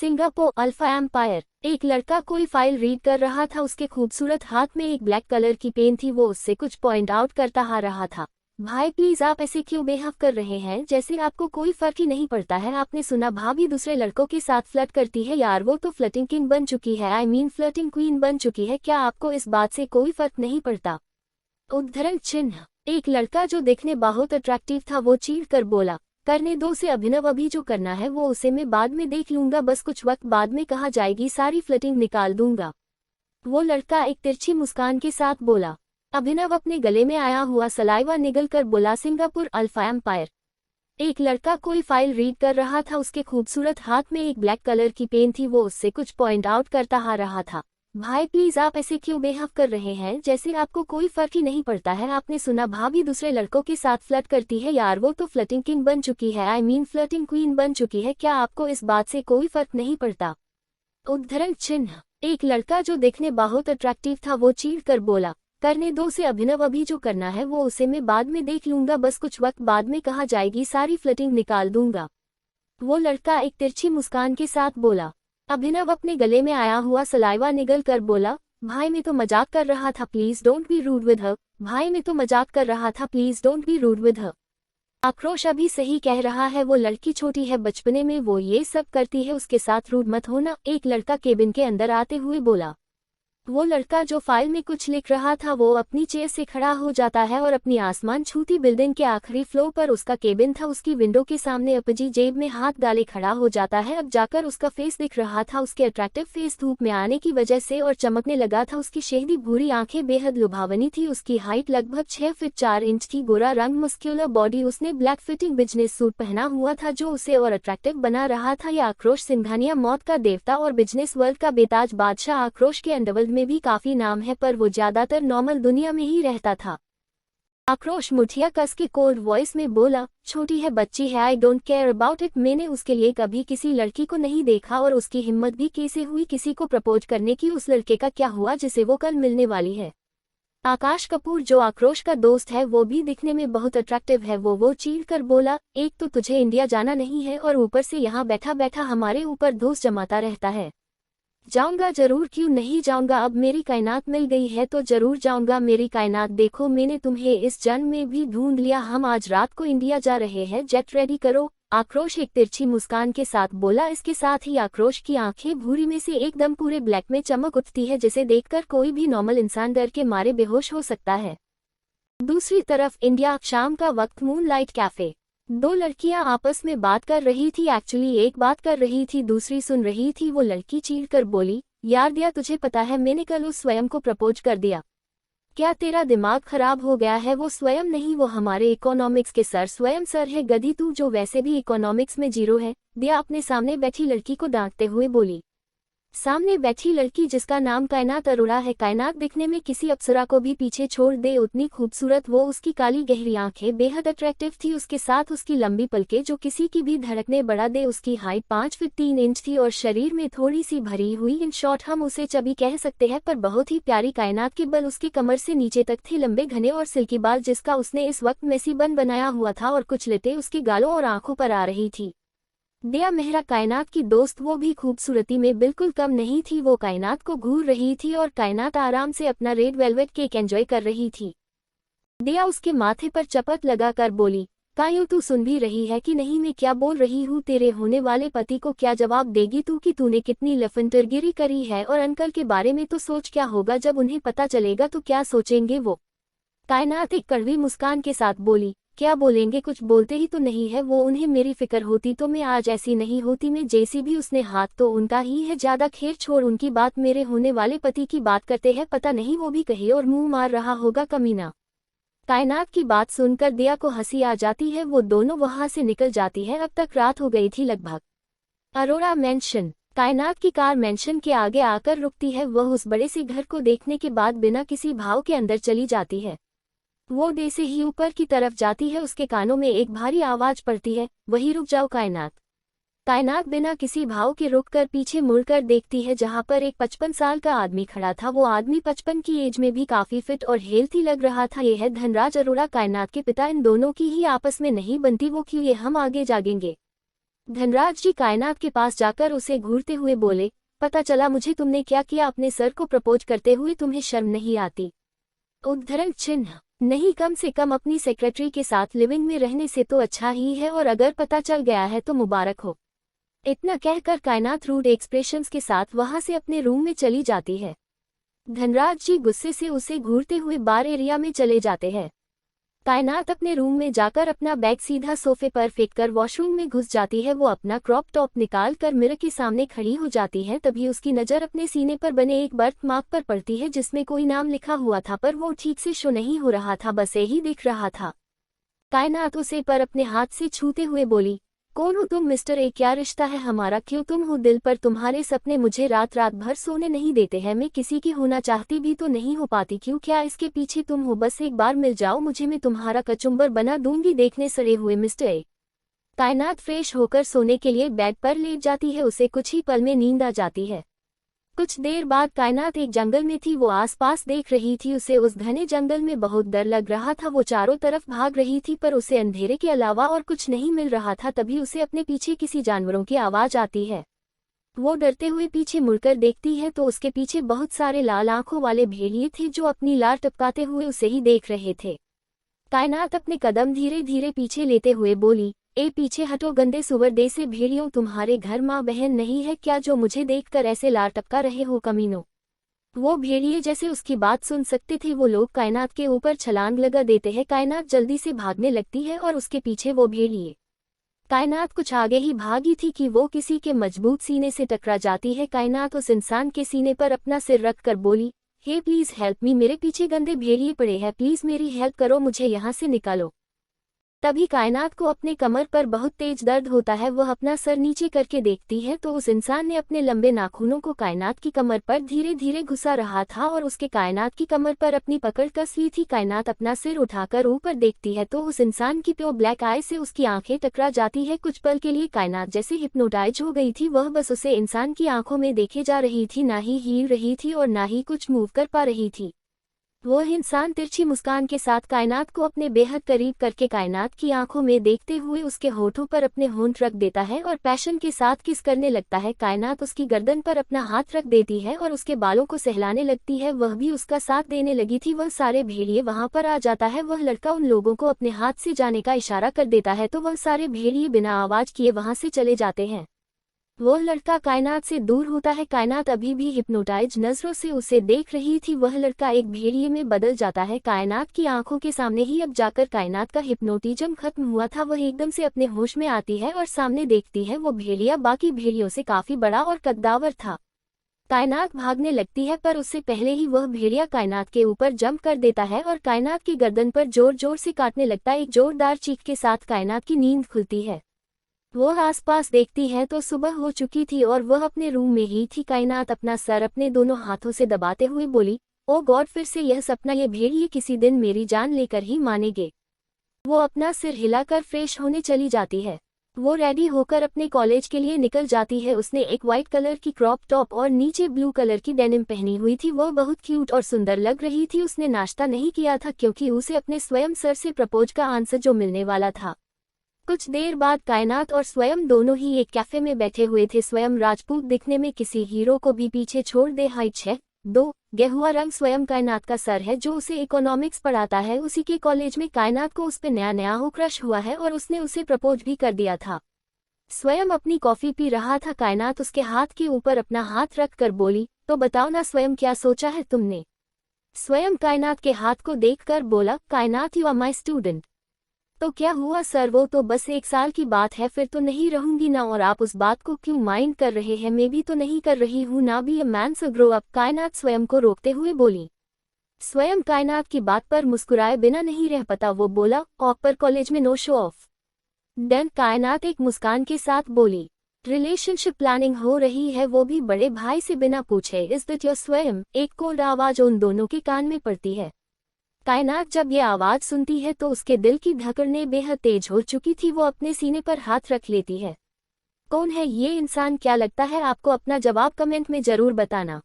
Singapore alpha empire. एक लड़का कोई फाइल रीड कर रहा था। उसके खूबसूरत हाथ में एक ब्लैक कलर की पेन थी। वो उससे कुछ पॉइंट आउट करता आ रहा था। भाई प्लीज आप ऐसे क्यों बिहेव कर रहे हैं जैसे आपको कोई फर्क ही नहीं पड़ता है। आपने सुना भाभी दूसरे लड़कों के साथ फ्लर्ट करती है। यार वो तो फ्लर्टिंग किंग बन चुकी है, आई मीन फ्लर्टिंग क्वीन बन चुकी है। क्या आपको इस बात से कोई फर्क नहीं पड़ता? उद्धरण चिन्ह। एक लड़का जो देखने बहुत अट्रैक्टिव था वो चीढ़ कर बोला, करने दो से अभिनव, अभी जो करना है वो उसे मैं बाद में देख लूंगा, बस कुछ वक्त बाद में कहा जाएगी सारी फ्लटिंग निकाल दूंगा। वो लड़का एक तिरछी मुस्कान के साथ बोला। अभिनव अपने गले में आया हुआ सलाइवा निगल कर बोला, सिंगापुर अल्फा एम्पायर। एक लड़का कोई फाइल रीड कर रहा था। उसके खूबसूरत हाथ में एक ब्लैक कलर की पेन थी। वो उससे कुछ पॉइंट आउट करता आ रहा था। भाई प्लीज आप ऐसे क्यों बिहेव कर रहे हैं जैसे आपको कोई फर्क ही नहीं पड़ता है। आपने सुना भाभी दूसरे लड़कों के साथ फ्लर्ट करती है। यार वो तो फ्लर्टिंग किंग बन चुकी है, आई मीन फ्लर्टिंग क्वीन बन चुकी है। क्या आपको इस बात से कोई फर्क नहीं पड़ता? उद्धरण चिन्ह। एक लड़का जो देखने बहुत अट्रैक्टिव था वो चीढ़ कर बोला, करने दो से अभिनव, अभी जो करना है वो उसे मैं बाद में देख लूंगा, बस कुछ वक्त बाद में कहा जाएगी सारी फ्लटिंग निकाल दूंगा। वो लड़का एक तिरछी मुस्कान के साथ बोला। अभिनव अपने गले में आया हुआ सलाइवा निगल कर बोला, भाई मैं तो मजाक कर रहा था, please don't be rude with her. भाई मैं तो मजाक कर रहा था, please don't be rude with her. Akrosh अभी सही कह रहा है, वो लड़की छोटी है, बचपने में वो ये सब करती है, उसके साथ रूड मत होना। एक लड़का केबिन के अंदर आते हुए बोला। वो लड़का जो फाइल में कुछ लिख रहा था वो अपनी चेयर से खड़ा हो जाता है और अपनी आसमान छूती बिल्डिंग के आखिरी फ्लोर पर उसका केबिन था, उसकी विंडो के सामने अपनी जेब में हाथ डाले खड़ा हो जाता है। अब जाकर उसका फेस दिख रहा था। उसके अट्रैक्टिव फेस धूप में आने की वजह से और चमकने लगा था। उसकी शहदी भूरी आंखें बेहद लुभावनी थी। उसकी हाइट लगभग 6 फीट 4 इंच थी। गोरा रंग, मस्क्यूलर बॉडी। उसने ब्लैक फिटिंग बिजनेस सूट पहना हुआ था जो उसे और अट्रैक्टिव बना रहा था। यह आक्रोश सिंघानिया, मौत का देवता और बिजनेस वर्ल्ड का बेताज बादशाह। आक्रोश के अंडरवर्ल्ड में भी काफी नाम है पर वो ज्यादातर नॉर्मल दुनिया में ही रहता था। आक्रोश मुठिया कस के कोल्ड वॉइस में बोला, छोटी है, बच्ची है, I don't care about it. मैंने उसके लिए कभी किसी लड़की को नहीं देखा और उसकी हिम्मत भी कैसे हुई किसी को प्रपोज करने की। उस लड़के का क्या हुआ जिसे वो कल मिलने वाली है? आकाश कपूर जो आक्रोश का दोस्त है वो भी दिखने में बहुत अट्रैक्टिव है। वो चीढ़ कर बोला, एक तो तुझे इंडिया जाना नहीं है और ऊपर से यहाँ बैठा बैठा हमारे ऊपर दोष जमाता रहता है। जाऊंगा जरूर, क्यों नहीं जाऊंगा, अब मेरी कायनात मिल गई है तो जरूर जाऊंगा। मेरी कायनात देखो, मैंने तुम्हें इस जन्म में भी ढूंढ लिया। हम आज रात को इंडिया जा रहे हैं, जेट रेडी करो। आक्रोश एक तिरछी मुस्कान के साथ बोला। इसके साथ ही आक्रोश की आंखें भूरी में से एकदम पूरे ब्लैक में चमक उठती है, जिसे देखकर कोई भी नॉर्मल इंसान डर के मारे बेहोश हो सकता है। दूसरी तरफ इंडिया, शाम का वक्त, मूनलाइट कैफे। दो लड़कियां आपस में बात कर रही थी। एक्चुअली एक बात कर रही थी, दूसरी सुन रही थी। वो लड़की चीढ़ कर बोली, यार दिया, तुझे पता है मैंने कल उस स्वयं को प्रपोज कर दिया। क्या तेरा दिमाग खराब हो गया है? वो स्वयं नहीं, वो हमारे इकोनॉमिक्स के सर स्वयं सर है, गधी तू जो वैसे भी इकोनॉमिक्स में जीरो है। दिया अपने सामने बैठी लड़की को डांटते हुए बोली। सामने बैठी लड़की जिसका नाम कायनात अरोड़ा है। कायनात दिखने में किसी अप्सरा को भी पीछे छोड़ दे उतनी खूबसूरत वो। उसकी काली गहरी आंखें बेहद अट्रैक्टिव थी, उसके साथ उसकी लंबी पलकें जो किसी की भी धड़कने बढ़ा दे। उसकी हाइट 5 फीट 3 इंच थी और शरीर में थोड़ी सी भरी हुई, इन शॉर्ट हम उसे चबी कह सकते हैं, पर बहुत ही प्यारी। कायनात के बल उसकी कमर से नीचे तक थे, लंबे घने और सिल्की बाल जिसका उसने इस वक्त मेसी बन बनाया हुआ था और कुछ लेते उसके गालों और आंखों पर आ रही थी। दिया मेहरा कायनात की दोस्त, वो भी खूबसूरती में बिल्कुल कम नहीं थी। वो कायनात को घूर रही थी और कायनात आराम से अपना रेड वेलवेट केक एंजॉय कर रही थी। दिया उसके माथे पर चपत लगाकर बोली, कायू तू सुन भी रही है कि नहीं मैं क्या बोल रही हूँ? तेरे होने वाले पति को क्या जवाब देगी तू कि तूने कितनी लफंटरगिरी करी है? और अंकल के बारे में तो सोच, क्या होगा जब उन्हें पता चलेगा तो क्या सोचेंगे वो? कायनात एक कड़वी मुस्कान के साथ बोली, क्या बोलेंगे, कुछ बोलते ही तो नहीं है वो। उन्हें मेरी फिक्र होती तो मैं आज ऐसी नहीं होती। मैं जैसी भी, उसने हाथ तो उनका ही है, ज्यादा खेर छोड़ उनकी बात, मेरे होने वाले पति की बात करते हैं। पता नहीं वो भी कहे और मुंह मार रहा होगा, कमीना। कायनात की बात सुनकर दिया को हंसी आ जाती है। वो दोनों वहां से निकल जाती है। अब तक रात हो गई थी लगभग। अरोड़ा मैंशन। कायनात की कार मैंशन के आगे आकर रुकती है। वह उस बड़े से घर को देखने के बाद बिना किसी भाव के अंदर चली जाती है। वो डे से ही ऊपर की तरफ जाती है। उसके कानों में एक भारी आवाज पड़ती है, वही रुक जाओ कायनात। कायनात बिना किसी भाव के रुककर पीछे मुड़कर देखती है जहां पर एक 55 साल का आदमी खड़ा था। वो आदमी 55 की एज में भी काफी फिट और हेल्थी लग रहा था। यह है धनराज अरोड़ा, कायनात के पिता। इन दोनों की ही आपस में नहीं बनती, वो क्यों, ये हम आगे जागेंगे। धनराज जी कायनात के पास जाकर उसे घूरते हुए बोले, पता चला मुझे तुमने क्या किया, अपने सर को प्रपोज करते हुए तुम्हें शर्म नहीं आती? उद्धरण चिन्ह नहीं, कम से कम अपनी सेक्रेटरी के साथ लिविंग में रहने से तो अच्छा ही है, और अगर पता चल गया है तो मुबारक हो। इतना कहकर कायनात रूड एक्सप्रेशंस के साथ वहां से अपने रूम में चली जाती है। धनराज जी गुस्से से उसे घूरते हुए बार एरिया में चले जाते हैं। कायनात अपने रूम में जाकर अपना बैग सीधा सोफे पर फेंककर वॉशरूम में घुस जाती है। वो अपना क्रॉप टॉप निकाल कर मिरर के सामने खड़ी हो जाती है। तभी उसकी नज़र अपने सीने पर बने एक बर्थ मार्क पर पड़ती है जिसमें कोई नाम लिखा हुआ था, पर वो ठीक से शो नहीं हो रहा था, बस यही दिख रहा था। कायनात उसे पर अपने हाथ से छूते हुए बोली, कौन हो तुम मिस्टर ए? क्या रिश्ता है हमारा? क्यों तुम हो दिल पर? तुम्हारे सपने मुझे रात रात भर सोने नहीं देते हैं। मैं किसी की होना चाहती भी तो नहीं हो पाती। क्यों, क्या इसके पीछे तुम हो? बस एक बार मिल जाओ मुझे, मैं तुम्हारा कचुम्बर बना दूंगी। देखने सड़े हुए मिस्टर ए। कायनात फ्रेश होकर सोने के लिए बेड पर लेट जाती है। उसे कुछ ही पल में नींद आ जाती है। कुछ देर बाद कायनात एक जंगल में थी। वो आसपास देख रही थी। उसे उस घने जंगल में बहुत डर लग रहा था। वो चारों तरफ भाग रही थी पर उसे अंधेरे के अलावा और कुछ नहीं मिल रहा था। तभी उसे अपने पीछे किसी जानवरों की आवाज आती है। वो डरते हुए पीछे मुड़कर देखती है तो उसके पीछे बहुत सारे लाल आंखों वाले भेड़िए थे जो अपनी लार टपकाते हुए उसे ही देख रहे थे। कायनात अपने कदम धीरे धीरे पीछे लेते हुए बोली, ए पीछे हटो गंदे सुअर देसे भेड़ियों, तुम्हारे घर माँ बहन नहीं है क्या जो मुझे देखकर ऐसे लार टपका रहे हो कमीनों? वो भेड़िए जैसे उसकी बात सुन सकते थे वो लोग कायनात के ऊपर छलांग लगा देते हैं। कायनात जल्दी से भागने लगती है और उसके पीछे वो भेड़िए। कायनात कुछ आगे ही भागी थी कि वो किसी के मजबूत सीने से टकरा जाती है। कायनात उस इंसान के सीने पर अपना सिर रख कर बोली, हे प्लीज हेल्प मी, मेरे पीछे गंदे भेड़िए पड़े हैं, प्लीज मेरी हेल्प करो, मुझे यहाँ से निकालो। तभी कायनात को अपने कमर पर बहुत तेज दर्द होता है। वह अपना सर नीचे करके देखती है तो उस इंसान ने अपने लंबे नाखूनों को कायनात की कमर पर धीरे धीरे घुसा रहा था और उसके कायनात की कमर पर अपनी पकड़ कस ली थी। कायनात अपना सिर उठाकर ऊपर देखती है तो उस इंसान की प्योर ब्लैक आई से उसकी आंखें टकरा जाती है। कुछ पल के लिए कायनात जैसे हिप्नोटाइज हो गई थी। वह बस उसे इंसान की आंखों में देखे जा रही थी, ना ही हिल रही थी और ना ही कुछ मूव कर पा रही थी। वो इंसान तिरछी मुस्कान के साथ कायनात को अपने बेहद करीब करके कायनात की आंखों में देखते हुए उसके होठों पर अपने होंठ रख देता है और पैशन के साथ किस करने लगता है। कायनात उसकी गर्दन पर अपना हाथ रख देती है और उसके बालों को सहलाने लगती है। वह भी उसका साथ देने लगी थी। वह सारे भेड़िए वहां पर आ जाता है। वह लड़का उन लोगों को अपने हाथ से जाने का इशारा कर देता है तो वह सारे भेड़िए बिना आवाज किए वहां से चले जाते हैं। वो लड़का कायनात से दूर होता है। कायनात अभी भी हिप्नोटाइज नजरों से उसे देख रही थी। वह लड़का एक भेड़िए में बदल जाता है। कायनात की आंखों के सामने ही अब जाकर कायनात का हिप्नोटिज्म खत्म हुआ था। वह एकदम से अपने होश में आती है और सामने देखती है वो भेड़िया बाकी भेड़ियों से काफी बड़ा और कद्दावर था। कायनात भागने लगती है पर उससे पहले ही वह भेड़िया कायनात के ऊपर जंप कर देता है और कायनात की गर्दन पर जोर जोर से काटने लगता है। एक जोरदार चीख के साथ कायनात की नींद खुलती है। वो आसपास देखती है तो सुबह हो चुकी थी और वह अपने रूम में ही थी। कायनात अपना सर अपने दोनों हाथों से दबाते हुए बोली, ओ गॉड, फिर से यह सपना, ये भेड़िए किसी दिन मेरी जान लेकर ही मानेंगे। वो अपना सिर हिलाकर फ्रेश होने चली जाती है। वो रेडी होकर अपने कॉलेज के लिए निकल जाती है। उसने एक व्हाइट कलर की क्रॉप टॉप और नीचे ब्लू कलर की डेनिम पहनी हुई थी। वह बहुत क्यूट और सुंदर लग रही थी। उसने नाश्ता नहीं किया था क्योंकि उसे अपने स्वयं सर से प्रपोज का आंसर जो मिलने वाला था। कुछ देर बाद कायनात और स्वयं दोनों ही एक कैफे में बैठे हुए थे। स्वयं राजपूत दिखने में किसी हीरो को भी पीछे छोड़ दे। हाइट 6'2", गेहुआ रंग स्वयं कायनात का सर है जो उसे इकोनॉमिक्स पढ़ाता है। उसी के कॉलेज में कायनात को उस पे नया नया हो क्रश हुआ है और उसने उसे प्रपोज भी कर दिया था। स्वयं अपनी कॉफी पी रहा था। कायनात उसके हाथ के ऊपर अपना हाथ रख कर बोली, तो बताओ ना स्वयं, क्या सोचा है तुमने? स्वयं कायनात के हाथ को देखकर बोला, कायनात यू आर माई स्टूडेंट। तो क्या हुआ सर, वो तो बस 1 साल की बात है, फिर तो नहीं रहूंगी ना, और आप उस बात को क्यों माइंड कर रहे हैं? मैं भी तो नहीं कर रही हूँ ना, be a man so grow up. कायनात स्वयं को रोकते हुए बोली। स्वयं कायनात की बात पर मुस्कुराए बिना नहीं रह पाता। वो बोला, ऑपर कॉलेज में नो शो ऑफ। देन कायनात एक मुस्कान के साथ बोली, रिलेशनशिप प्लानिंग हो रही है, वो भी बड़े भाई से बिना पूछे। इज दैट योर स्वयं? एक कोल्ड आवाज उन दोनों के कान में पड़ती है। कायनात जब ये आवाज सुनती है तो उसके दिल की धड़कनें बेहद तेज हो चुकी थी। वो अपने सीने पर हाथ रख लेती है। कौन है ये इंसान, क्या लगता है आपको? अपना जवाब कमेंट में जरूर बताना।